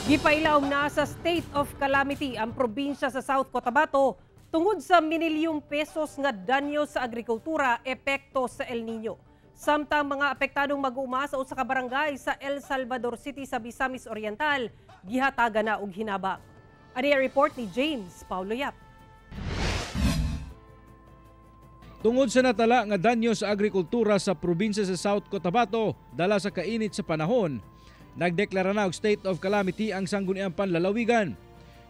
Gipailaw na sa state of calamity ang probinsya sa South Cotabato tungod sa mililyong pesos nga danyo sa agrikultura epekto sa El Nino. Samtang mga apektadong mag-uuma sa usa ka barangay sa El Salvador City sa Misamis Oriental, gihatagan na og hinabang. Ani report ni James Paulo Yap. Tungod sa natala nga danyo sa agrikultura sa probinsya sa South Cotabato dala sa kainit sa panahon, nagdeklara na og state of calamity ang sangguniang panlalawigan.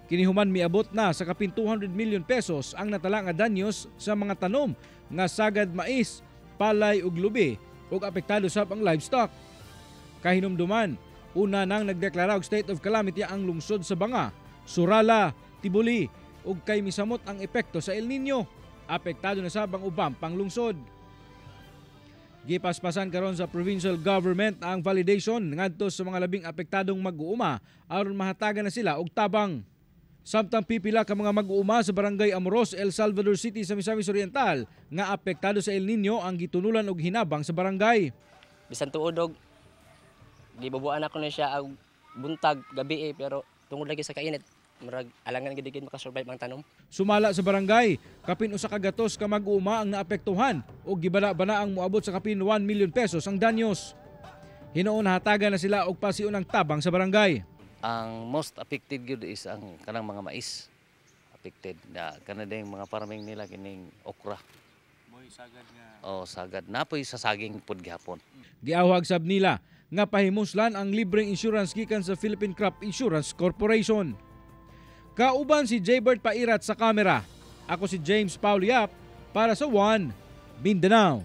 Kinihuman miabot na sa kapin 200 million pesos ang natala nga danyos sa mga tanom nga sagad mais, palay ug lubi ug apektado sab ang livestock. Kahinumduman, una nang nagdeklara og state of calamity ang lungsod sa Banga, Surala, Tibuli ug kay misamot ang epekto sa El Nino. Apektado na sab ang ubang panglungsod. Gipaspasan karon sa provincial government ang validation ngadto sa mga labing apektadong mag-uuma aron mahatagan na sila og tabang. Samtang pipila ka mga mag-uuma sa barangay Amoros, El Salvador City sa Misamis Oriental nga apektado sa El Nino ang gitunulan og hinabang sa barangay. Bisan tuod og gibabuan ako na siya og buntag gabi pero tungod lagi sa kainit murag alangan gid makasurvive ang tanom. Sumala sa barangay, kapin usa ka gatos ka mag-uuma ang naapektuhan ug gibana-bana ang moabot sa kapin 1 million pesos ang danyos. Hinuon hatagan na sila og pasiunang tabang sa barangay. Ang most affected gyud is ang kanang mga mais. Affected na kana ding mga farming nila kining okra. Moy sagad nga. Oh, sagad napoy sa saging pud gihapon. Giawhag sab nila nga pahimuslan ang libreng insurance gikan sa Philippine Crop Insurance Corporation. Kauban si Jaybert Pairat sa kamera. Ako si James Paulo Yap para sa One Mindanao.